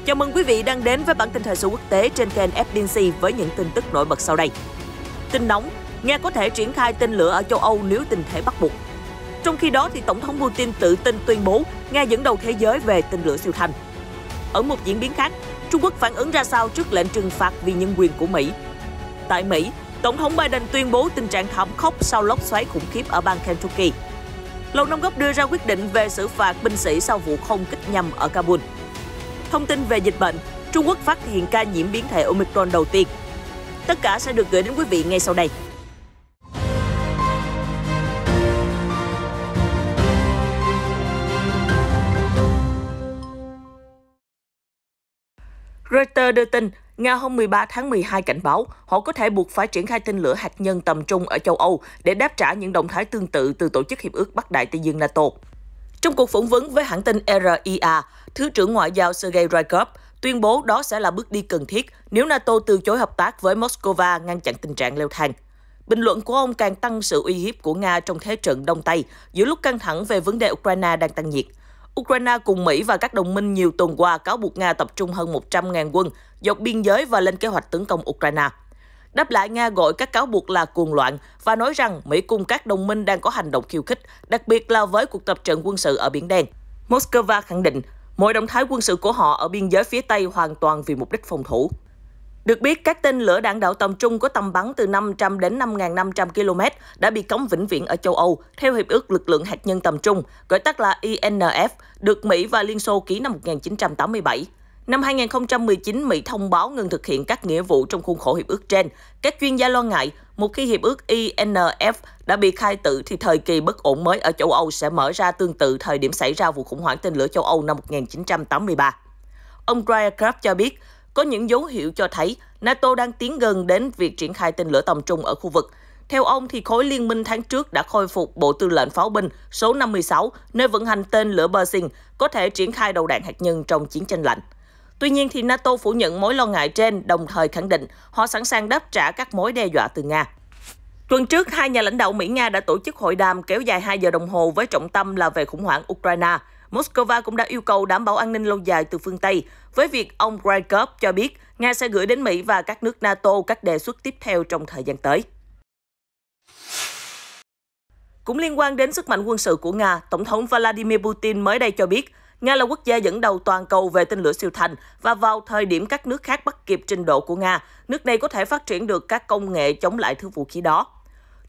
Chào mừng quý vị đang đến với bản tin thời sự quốc tế trên kênh FBC với những tin tức nổi bật sau đây. Tin nóng, Nga có thể triển khai tên lửa ở châu Âu nếu tình thế bắt buộc. Trong khi đó, thì Tổng thống Putin tự tin tuyên bố Nga dẫn đầu thế giới về tên lửa siêu thanh. Ở một diễn biến khác, Trung Quốc phản ứng ra sao trước lệnh trừng phạt vì nhân quyền của Mỹ? Tại Mỹ, Tổng thống Biden tuyên bố tình trạng thảm khốc sau lốc xoáy khủng khiếp ở bang Kentucky. Lầu Năm Góc đưa ra quyết định về xử phạt binh sĩ sau vụ không kích nhằm ở Kabul. Thông tin về dịch bệnh, Trung Quốc phát hiện ca nhiễm biến thể Omicron đầu tiên. Tất cả sẽ được gửi đến quý vị ngay sau đây. Reuters đưa tin, Nga hôm 13 tháng 12 cảnh báo họ có thể buộc phải triển khai tên lửa hạt nhân tầm trung ở châu Âu để đáp trả những động thái tương tự từ Tổ chức Hiệp ước Bắc Đại Tây Dương NATO. Trong cuộc phỏng vấn với hãng tin RIA, Thứ trưởng Ngoại giao Sergei Ryabkov tuyên bố đó sẽ là bước đi cần thiết nếu NATO từ chối hợp tác với Moscow ngăn chặn tình trạng leo thang. Bình luận của ông càng tăng sự uy hiếp của Nga trong thế trận Đông Tây giữa lúc căng thẳng về vấn đề Ukraine đang tăng nhiệt. Ukraine cùng Mỹ và các đồng minh nhiều tuần qua cáo buộc Nga tập trung hơn 100.000 quân dọc biên giới và lên kế hoạch tấn công Ukraine. Đáp lại, Nga gọi các cáo buộc là cuồng loạn và nói rằng Mỹ cùng các đồng minh đang có hành động khiêu khích, đặc biệt là với cuộc tập trận quân sự ở Biển Đen. Moscow khẳng định mọi động thái quân sự của họ ở biên giới phía Tây hoàn toàn vì mục đích phòng thủ. Được biết, các tên lửa đạn đạo tầm trung có tầm bắn từ 500 đến 5.500 km đã bị cấm vĩnh viễn ở châu Âu theo Hiệp ước Lực lượng Hạt nhân tầm trung, gọi tắt là INF, được Mỹ và Liên Xô ký năm 1987. Năm 2019, Mỹ thông báo ngừng thực hiện các nghĩa vụ trong khuôn khổ hiệp ước trên. Các chuyên gia lo ngại, một khi hiệp ước INF đã bị khai tử thì thời kỳ bất ổn mới ở châu Âu sẽ mở ra tương tự thời điểm xảy ra vụ khủng hoảng tên lửa châu Âu năm 1983. Ông Ryabkov cho biết, có những dấu hiệu cho thấy NATO đang tiến gần đến việc triển khai tên lửa tầm trung ở khu vực. Theo ông, thì khối liên minh tháng trước đã khôi phục Bộ Tư lệnh Pháo binh số 56, nơi vận hành tên lửa Pershing, có thể triển khai đầu đạn hạt nhân trong chiến tranh lạnh. Tuy nhiên, thì NATO phủ nhận mối lo ngại trên, đồng thời khẳng định họ sẵn sàng đáp trả các mối đe dọa từ Nga. Tuần trước, hai nhà lãnh đạo Mỹ-Nga đã tổ chức hội đàm kéo dài 2 giờ đồng hồ với trọng tâm là về khủng hoảng Ukraine. Moscow cũng đã yêu cầu đảm bảo an ninh lâu dài từ phương Tây, với việc ông Ryabkov cho biết Nga sẽ gửi đến Mỹ và các nước NATO các đề xuất tiếp theo trong thời gian tới. Cũng liên quan đến sức mạnh quân sự của Nga, Tổng thống Vladimir Putin mới đây cho biết Nga là quốc gia dẫn đầu toàn cầu về tên lửa siêu thanh và vào thời điểm các nước khác bắt kịp trình độ của Nga, nước này có thể phát triển được các công nghệ chống lại thứ vũ khí đó.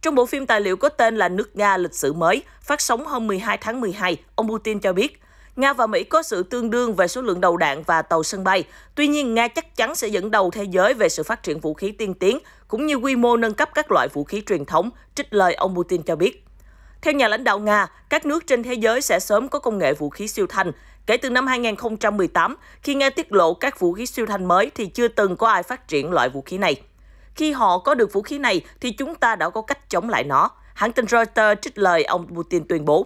Trong bộ phim tài liệu có tên là Nước Nga lịch sử mới, phát sóng hôm 12 tháng 12, ông Putin cho biết Nga và Mỹ có sự tương đương về số lượng đầu đạn và tàu sân bay. Tuy nhiên, Nga chắc chắn sẽ dẫn đầu thế giới về sự phát triển vũ khí tiên tiến, cũng như quy mô nâng cấp các loại vũ khí truyền thống, trích lời ông Putin cho biết. Theo nhà lãnh đạo Nga, các nước trên thế giới sẽ sớm có công nghệ vũ khí siêu thanh. Kể từ năm 2018, khi Nga tiết lộ các vũ khí siêu thanh mới thì chưa từng có ai phát triển loại vũ khí này. Khi họ có được vũ khí này thì chúng ta đã có cách chống lại nó, hãng tin Reuters trích lời ông Putin tuyên bố.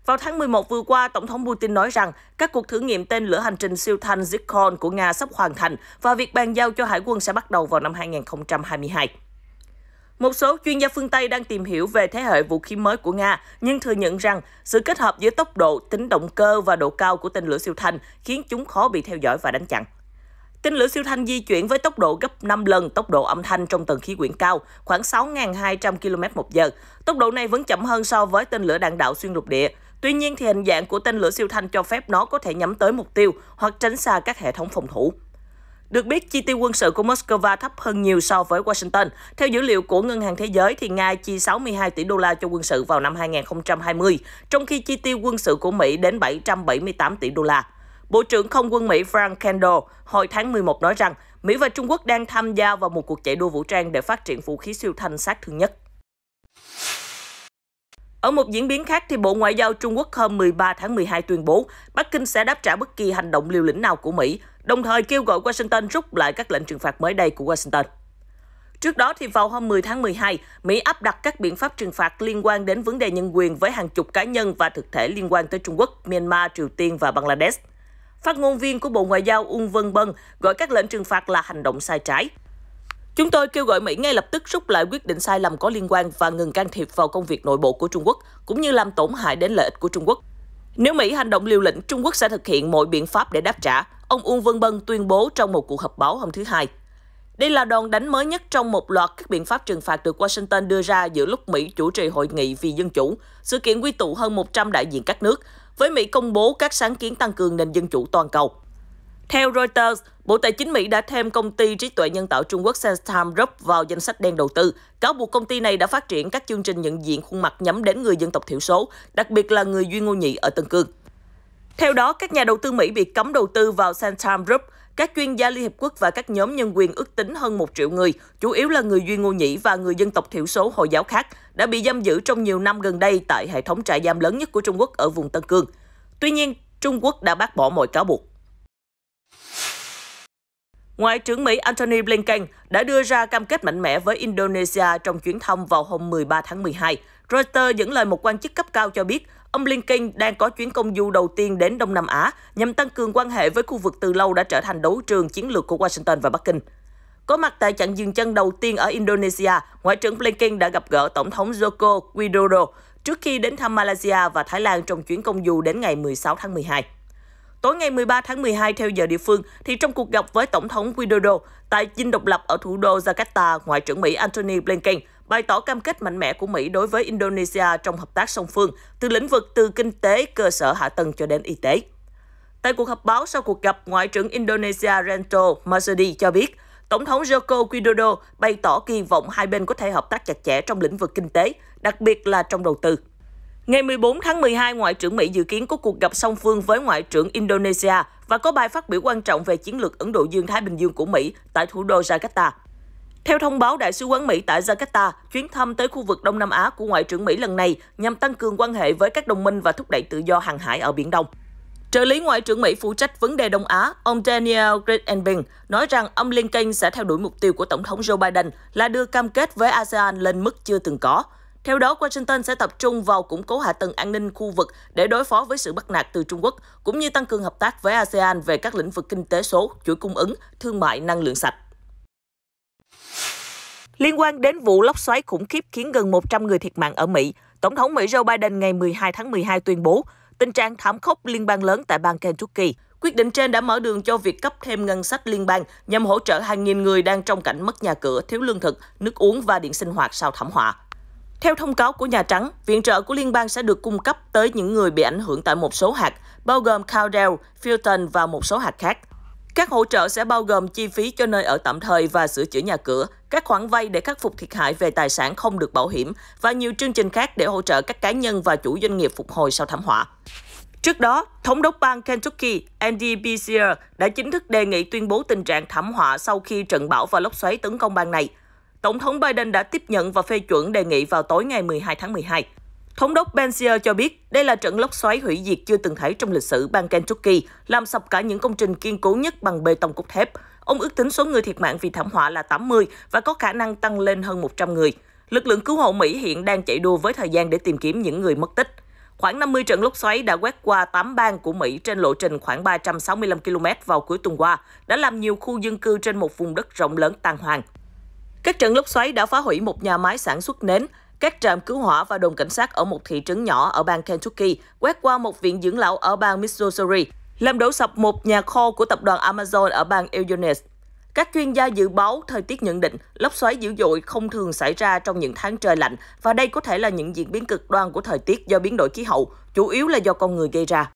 Vào tháng 11 vừa qua, Tổng thống Putin nói rằng các cuộc thử nghiệm tên lửa hành trình siêu thanh Zircon của Nga sắp hoàn thành và việc bàn giao cho Hải quân sẽ bắt đầu vào năm 2022. Một số chuyên gia phương Tây đang tìm hiểu về thế hệ vũ khí mới của Nga, nhưng thừa nhận rằng sự kết hợp giữa tốc độ, tính động cơ và độ cao của tên lửa siêu thanh khiến chúng khó bị theo dõi và đánh chặn. Tên lửa siêu thanh di chuyển với tốc độ gấp 5 lần tốc độ âm thanh trong tầng khí quyển cao, khoảng 6.200 km/h. Tốc độ này vẫn chậm hơn so với tên lửa đạn đạo xuyên lục địa. Tuy nhiên, thì hình dạng của tên lửa siêu thanh cho phép nó có thể nhắm tới mục tiêu hoặc tránh xa các hệ thống phòng thủ. Được biết, chi tiêu quân sự của Moscow thấp hơn nhiều so với Washington. Theo dữ liệu của Ngân hàng Thế giới, thì Nga chi 62 tỷ đô la cho quân sự vào năm 2020, trong khi chi tiêu quân sự của Mỹ đến 778 tỷ đô la. Bộ trưởng Không quân Mỹ Frank Kendall hồi tháng 11 nói rằng Mỹ và Trung Quốc đang tham gia vào một cuộc chạy đua vũ trang để phát triển vũ khí siêu thanh sát thương nhất. Ở một diễn biến khác, thì Bộ Ngoại giao Trung Quốc hôm 13 tháng 12 tuyên bố Bắc Kinh sẽ đáp trả bất kỳ hành động liều lĩnh nào của Mỹ, đồng thời kêu gọi Washington rút lại các lệnh trừng phạt mới đây của Washington. Trước đó, thì vào hôm 10 tháng 12, Mỹ áp đặt các biện pháp trừng phạt liên quan đến vấn đề nhân quyền với hàng chục cá nhân và thực thể liên quan tới Trung Quốc, Myanmar, Triều Tiên và Bangladesh. Phát ngôn viên của Bộ Ngoại giao Uông Vân Bân gọi các lệnh trừng phạt là hành động sai trái. Chúng tôi kêu gọi Mỹ ngay lập tức rút lại quyết định sai lầm có liên quan và ngừng can thiệp vào công việc nội bộ của Trung Quốc, cũng như làm tổn hại đến lợi ích của Trung Quốc. Nếu Mỹ hành động liều lĩnh, Trung Quốc sẽ thực hiện mọi biện pháp để đáp trả. ông Uông Vân Bân tuyên bố trong một cuộc họp báo hôm thứ Hai. Đây là đòn đánh mới nhất trong một loạt các biện pháp trừng phạt được Washington đưa ra giữa lúc Mỹ chủ trì hội nghị vì dân chủ, sự kiện quy tụ hơn 100 đại diện các nước, với Mỹ công bố các sáng kiến tăng cường nền dân chủ toàn cầu. Theo Reuters, Bộ Tài chính Mỹ đã thêm công ty trí tuệ nhân tạo Trung Quốc SenseTime Group vào danh sách đen đầu tư, cáo buộc công ty này đã phát triển các chương trình nhận diện khuôn mặt nhắm đến người dân tộc thiểu số, đặc biệt là người Duy Ngô Nhị ở Tân Cương. Theo đó, các nhà đầu tư Mỹ bị cấm đầu tư vào SenseTime Group. Các chuyên gia Liên Hiệp Quốc và các nhóm nhân quyền ước tính hơn 1 triệu người, chủ yếu là người Duy Ngô Nhĩ và người dân tộc thiểu số Hồi giáo khác, đã bị giam giữ trong nhiều năm gần đây tại hệ thống trại giam lớn nhất của Trung Quốc ở vùng Tân Cương. Tuy nhiên, Trung Quốc đã bác bỏ mọi cáo buộc. Ngoại trưởng Mỹ Antony Blinken đã đưa ra cam kết mạnh mẽ với Indonesia trong chuyến thăm vào hôm 13 tháng 12. Reuters dẫn lời một quan chức cấp cao cho biết, ông Blinken đang có chuyến công du đầu tiên đến Đông Nam Á nhằm tăng cường quan hệ với khu vực từ lâu đã trở thành đấu trường chiến lược của Washington và Bắc Kinh. Có mặt tại chặng dừng chân đầu tiên ở Indonesia, Ngoại trưởng Blinken đã gặp gỡ Tổng thống Joko Widodo trước khi đến thăm Malaysia và Thái Lan trong chuyến công du đến ngày 16 tháng 12. Tối ngày 13 tháng 12 theo giờ địa phương, thì trong cuộc gặp với Tổng thống Widodo tại Dinh Độc lập ở thủ đô Jakarta, Ngoại trưởng Mỹ Antony Blinken bày tỏ cam kết mạnh mẽ của Mỹ đối với Indonesia trong hợp tác song phương, từ lĩnh vực từ kinh tế, cơ sở hạ tầng cho đến y tế. Tại cuộc họp báo sau cuộc gặp, Ngoại trưởng Indonesia Retno Marsudi cho biết, Tổng thống Joko Widodo bày tỏ kỳ vọng hai bên có thể hợp tác chặt chẽ trong lĩnh vực kinh tế, đặc biệt là trong đầu tư. Ngày 14 tháng 12, Ngoại trưởng Mỹ dự kiến có cuộc gặp song phương với Ngoại trưởng Indonesia và có bài phát biểu quan trọng về chiến lược Ấn Độ Dương-Thái Bình Dương của Mỹ tại thủ đô Jakarta. Theo thông báo Đại sứ quán Mỹ tại Jakarta, chuyến thăm tới khu vực Đông Nam Á của Ngoại trưởng Mỹ lần này nhằm tăng cường quan hệ với các đồng minh và thúc đẩy tự do hàng hải ở Biển Đông. Trợ lý Ngoại trưởng Mỹ phụ trách vấn đề Đông Á, ông Daniel Grittenbing, nói rằng ông Blinken sẽ theo đuổi mục tiêu của Tổng thống Joe Biden là đưa cam kết với ASEAN lên mức chưa từng có. Theo đó, Washington sẽ tập trung vào củng cố hạ tầng an ninh khu vực để đối phó với sự bắt nạt từ Trung Quốc, cũng như tăng cường hợp tác với ASEAN về các lĩnh vực kinh tế số, chuỗi cung ứng, thương mại, năng lượng sạch. Liên quan đến vụ lốc xoáy khủng khiếp khiến gần 100 người thiệt mạng ở Mỹ, Tổng thống Mỹ Joe Biden ngày 12 tháng 12 tuyên bố tình trạng thảm khốc liên bang lớn tại bang Kentucky. Quyết định trên đã mở đường cho việc cấp thêm ngân sách liên bang nhằm hỗ trợ hàng nghìn người đang trong cảnh mất nhà cửa, thiếu lương thực, nước uống và điện sinh hoạt sau thảm họa. Theo thông cáo của Nhà Trắng, viện trợ của liên bang sẽ được cung cấp tới những người bị ảnh hưởng tại một số hạt, bao gồm Caldwell, Fulton và một số hạt khác. Các hỗ trợ sẽ bao gồm chi phí cho nơi ở tạm thời và sửa chữa nhà cửa, các khoản vay để khắc phục thiệt hại về tài sản không được bảo hiểm và nhiều chương trình khác để hỗ trợ các cá nhân và chủ doanh nghiệp phục hồi sau thảm họa. Trước đó, Thống đốc bang Kentucky Andy Beshear đã chính thức đề nghị tuyên bố tình trạng thảm họa sau khi trận bão và lốc xoáy tấn công bang này. Tổng thống Biden đã tiếp nhận và phê chuẩn đề nghị vào tối ngày 12 tháng 12. Thống đốc Beshear cho biết đây là trận lốc xoáy hủy diệt chưa từng thấy trong lịch sử bang Kentucky, làm sập cả những công trình kiên cố nhất bằng bê tông cốt thép. Ông ước tính số người thiệt mạng vì thảm họa là 80 và có khả năng tăng lên hơn 100 người. Lực lượng cứu hộ Mỹ hiện đang chạy đua với thời gian để tìm kiếm những người mất tích. Khoảng 50 trận lốc xoáy đã quét qua 8 bang của Mỹ trên lộ trình khoảng 365 km vào cuối tuần qua, đã làm nhiều khu dân cư trên một vùng đất rộng lớn tan hoang. Các trận lốc xoáy đã phá hủy một nhà máy sản xuất nến, các trạm cứu hỏa và đồn cảnh sát ở một thị trấn nhỏ ở bang Kentucky, quét qua một viện dưỡng lão ở bang Missouri, làm đổ sập một nhà kho của tập đoàn Amazon ở bang Illinois. Các chuyên gia dự báo thời tiết nhận định lốc xoáy dữ dội không thường xảy ra trong những tháng trời lạnh và đây có thể là những diễn biến cực đoan của thời tiết do biến đổi khí hậu, chủ yếu là do con người gây ra.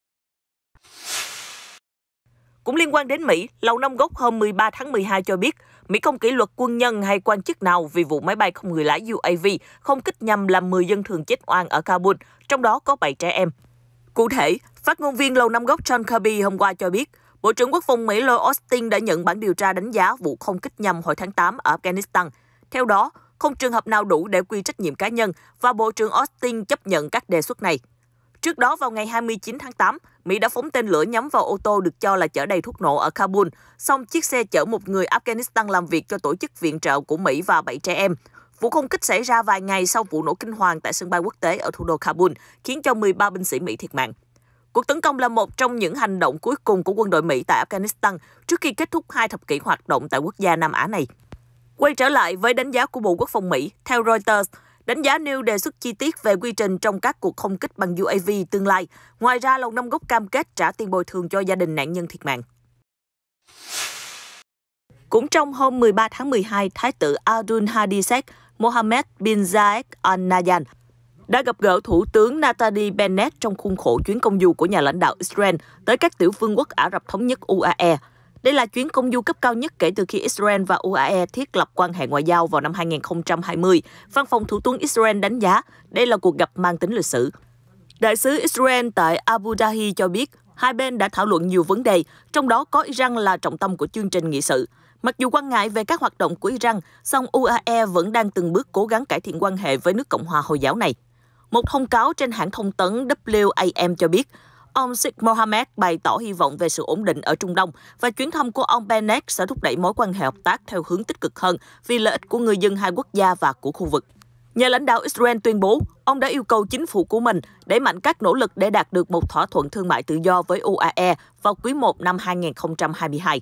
Cũng liên quan đến Mỹ, Lầu Năm Góc hôm 13 tháng 12 cho biết Mỹ không kỷ luật quân nhân hay quan chức nào vì vụ máy bay không người lái UAV không kích nhằm làm 10 dân thường chết oan ở Kabul, trong đó có 7 trẻ em. Cụ thể, phát ngôn viên Lầu Năm Góc John Kirby hôm qua cho biết, Bộ trưởng Quốc phòng Mỹ Lloyd Austin đã nhận bản điều tra đánh giá vụ không kích nhằm hồi tháng 8 ở Afghanistan. Theo đó, không trường hợp nào đủ để quy trách nhiệm cá nhân và Bộ trưởng Austin chấp nhận các đề xuất này. Trước đó, vào ngày 29 tháng 8, Mỹ đã phóng tên lửa nhắm vào ô tô được cho là chở đầy thuốc nổ ở Kabul, song chiếc xe chở một người Afghanistan làm việc cho tổ chức viện trợ của Mỹ và 7 trẻ em. Vụ không kích xảy ra vài ngày sau vụ nổ kinh hoàng tại sân bay quốc tế ở thủ đô Kabul, khiến cho 13 binh sĩ Mỹ thiệt mạng. Cuộc tấn công là một trong những hành động cuối cùng của quân đội Mỹ tại Afghanistan trước khi kết thúc 2 thập kỷ hoạt động tại quốc gia Nam Á này. Quay trở lại với đánh giá của Bộ Quốc phòng Mỹ, theo Reuters, đánh giá nêu đề xuất chi tiết về quy trình trong các cuộc không kích bằng UAV tương lai. Ngoài ra, Lầu Năm Góc cam kết trả tiền bồi thường cho gia đình nạn nhân thiệt mạng. Cũng trong hôm 13 tháng 12, Thái tử Abdul Hadi Sheikh Mohammed bin Zayed Al Nahyan đã gặp gỡ Thủ tướng Naftali Bennett trong khuôn khổ chuyến công du của nhà lãnh đạo Israel tới các tiểu vương quốc Ả Rập Thống nhất UAE. Đây là chuyến công du cấp cao nhất kể từ khi Israel và UAE thiết lập quan hệ ngoại giao vào năm 2020. Văn phòng Thủ tướng Israel đánh giá đây là cuộc gặp mang tính lịch sử. Đại sứ Israel tại Abu Dhabi cho biết hai bên đã thảo luận nhiều vấn đề, trong đó có Iran là trọng tâm của chương trình nghị sự. Mặc dù quan ngại về các hoạt động của Iran, song UAE vẫn đang từng bước cố gắng cải thiện quan hệ với nước Cộng hòa Hồi giáo này. Một thông cáo trên hãng thông tấn WAM cho biết, ông Sheikh Mohammed bày tỏ hy vọng về sự ổn định ở Trung Đông và chuyến thăm của ông Bennett sẽ thúc đẩy mối quan hệ hợp tác theo hướng tích cực hơn vì lợi ích của người dân hai quốc gia và của khu vực. Nhà lãnh đạo Israel tuyên bố, ông đã yêu cầu chính phủ của mình đẩy mạnh các nỗ lực để đạt được một thỏa thuận thương mại tự do với UAE vào quý 1 năm 2022.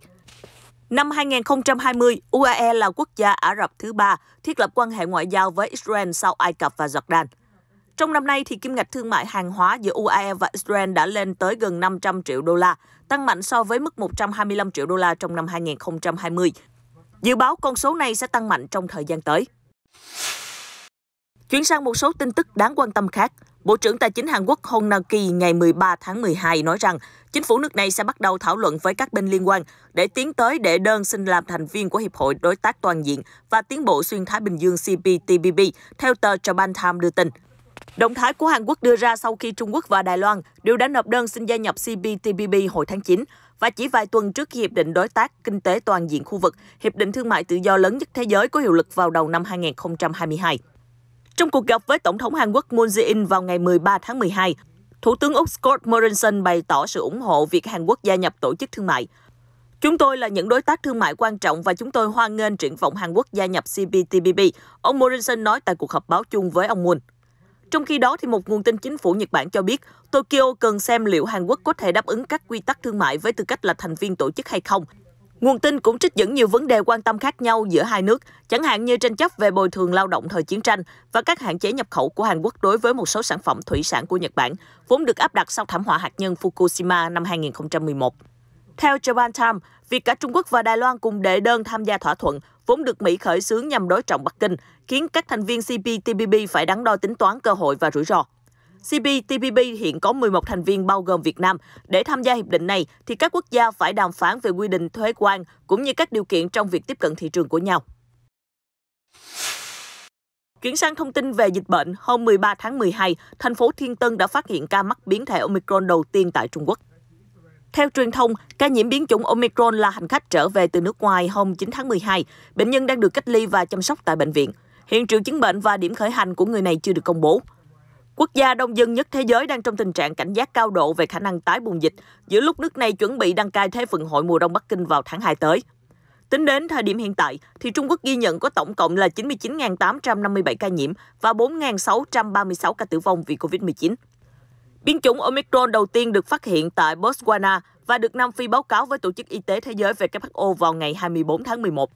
Năm 2020, UAE là quốc gia Ả Rập thứ ba thiết lập quan hệ ngoại giao với Israel sau Ai Cập và Jordan. Trong năm nay, thì kim ngạch thương mại hàng hóa giữa UAE và Israel đã lên tới gần 500 triệu đô la, tăng mạnh so với mức 125 triệu đô la trong năm 2020. Dự báo con số này sẽ tăng mạnh trong thời gian tới. Chuyển sang một số tin tức đáng quan tâm khác. Bộ trưởng Tài chính Hàn Quốc Hong Nam-ki ngày 13 tháng 12 nói rằng chính phủ nước này sẽ bắt đầu thảo luận với các bên liên quan để tiến tới đệ đơn xin làm thành viên của Hiệp hội Đối tác Toàn diện và Tiến bộ Xuyên Thái Bình Dương CPTPP, theo tờ Japan Times đưa tin. Động thái của Hàn Quốc đưa ra sau khi Trung Quốc và Đài Loan đều đã nộp đơn xin gia nhập CPTPP hồi tháng 9 và chỉ vài tuần trước khi Hiệp định Đối tác Kinh tế Toàn diện khu vực, Hiệp định Thương mại Tự do lớn nhất thế giới có hiệu lực vào đầu năm 2022. Trong cuộc gặp với Tổng thống Hàn Quốc Moon Jae-in vào ngày 13 tháng 12, Thủ tướng Úc Scott Morrison bày tỏ sự ủng hộ việc Hàn Quốc gia nhập tổ chức thương mại. Chúng tôi là những đối tác thương mại quan trọng và chúng tôi hoan nghênh triển vọng Hàn Quốc gia nhập CPTPP, ông Morrison nói tại cuộc họp báo chung với ông Moon. Trong khi đó, thì một nguồn tin chính phủ Nhật Bản cho biết Tokyo cần xem liệu Hàn Quốc có thể đáp ứng các quy tắc thương mại với tư cách là thành viên tổ chức hay không. Nguồn tin cũng trích dẫn nhiều vấn đề quan tâm khác nhau giữa hai nước, chẳng hạn như tranh chấp về bồi thường lao động thời chiến tranh và các hạn chế nhập khẩu của Hàn Quốc đối với một số sản phẩm thủy sản của Nhật Bản, vốn được áp đặt sau thảm họa hạt nhân Fukushima năm 2011. Theo Japan Times, việc cả Trung Quốc và Đài Loan cùng đệ đơn tham gia thỏa thuận, vốn được Mỹ khởi xướng nhằm đối trọng Bắc Kinh, khiến các thành viên CPTPP phải đắn đo tính toán cơ hội và rủi ro. CPTPP hiện có 11 thành viên bao gồm Việt Nam. Để tham gia hiệp định này, thì các quốc gia phải đàm phán về quy định thuế quan cũng như các điều kiện trong việc tiếp cận thị trường của nhau. Chuyển sang thông tin về dịch bệnh, hôm 13 tháng 12, thành phố Thiên Tân đã phát hiện ca mắc biến thể Omicron đầu tiên tại Trung Quốc. Theo truyền thông, ca nhiễm biến chủng Omicron là hành khách trở về từ nước ngoài hôm 9 tháng 12. Bệnh nhân đang được cách ly và chăm sóc tại bệnh viện. Hiện triệu chứng bệnh và điểm khởi hành của người này chưa được công bố. Quốc gia đông dân nhất thế giới đang trong tình trạng cảnh giác cao độ về khả năng tái bùng dịch, giữa lúc nước này chuẩn bị đăng cai Thế vận hội mùa đông Bắc Kinh vào tháng 2 tới. Tính đến thời điểm hiện tại, thì Trung Quốc ghi nhận có tổng cộng là 99.857 ca nhiễm và 4.636 ca tử vong vì Covid-19. Biến chủng Omicron đầu tiên được phát hiện tại Botswana và được Nam Phi báo cáo với Tổ chức Y tế Thế giới WHO vào ngày 24 tháng 11.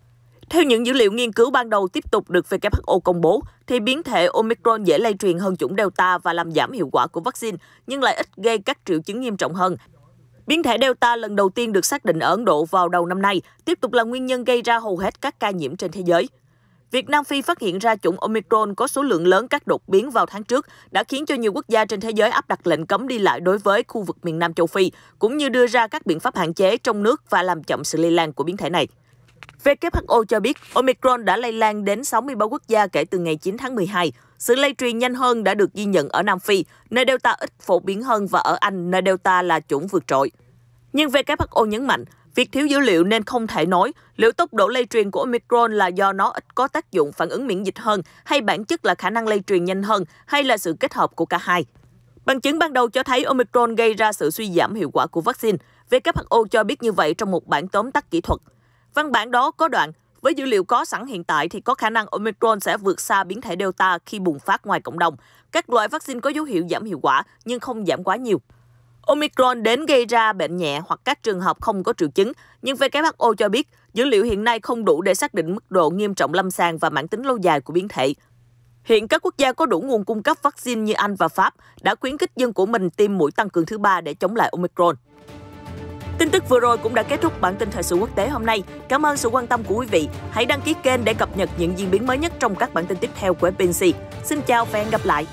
Theo những dữ liệu nghiên cứu ban đầu tiếp tục được WHO công bố, thì biến thể Omicron dễ lây truyền hơn chủng Delta và làm giảm hiệu quả của vaccine, nhưng lại ít gây các triệu chứng nghiêm trọng hơn. Biến thể Delta lần đầu tiên được xác định ở Ấn Độ vào đầu năm nay, tiếp tục là nguyên nhân gây ra hầu hết các ca nhiễm trên thế giới. Việc Nam Phi phát hiện ra chủng Omicron có số lượng lớn các đột biến vào tháng trước đã khiến cho nhiều quốc gia trên thế giới áp đặt lệnh cấm đi lại đối với khu vực miền Nam châu Phi, cũng như đưa ra các biện pháp hạn chế trong nước và làm chậm sự lây lan của biến thể này. WHO cho biết Omicron đã lây lan đến 63 quốc gia kể từ ngày 9 tháng 12. Sự lây truyền nhanh hơn đã được ghi nhận ở Nam Phi, nơi Delta ít phổ biến hơn, và ở Anh, nơi Delta là chủng vượt trội. Nhưng WHO nhấn mạnh, việc thiếu dữ liệu nên không thể nói liệu tốc độ lây truyền của Omicron là do nó ít có tác dụng phản ứng miễn dịch hơn, hay bản chất là khả năng lây truyền nhanh hơn, hay là sự kết hợp của cả hai. Bằng chứng ban đầu cho thấy Omicron gây ra sự suy giảm hiệu quả của vaccine. WHO cho biết như vậy trong một bản tóm tắt kỹ thuật. Văn bản đó có đoạn, với dữ liệu có sẵn hiện tại thì có khả năng Omicron sẽ vượt xa biến thể Delta khi bùng phát ngoài cộng đồng. Các loại vaccine có dấu hiệu giảm hiệu quả nhưng không giảm quá nhiều. Omicron đến gây ra bệnh nhẹ hoặc các trường hợp không có triệu chứng, nhưng WHO cho biết dữ liệu hiện nay không đủ để xác định mức độ nghiêm trọng lâm sàng và mãn tính lâu dài của biến thể. Hiện các quốc gia có đủ nguồn cung cấp vaccine như Anh và Pháp đã khuyến khích dân của mình tiêm mũi tăng cường thứ 3 để chống lại Omicron. Tin tức vừa rồi cũng đã kết thúc bản tin thời sự quốc tế hôm nay. Cảm ơn sự quan tâm của quý vị. Hãy đăng ký kênh để cập nhật những diễn biến mới nhất trong các bản tin tiếp theo của FPNC. Xin chào và hẹn gặp lại.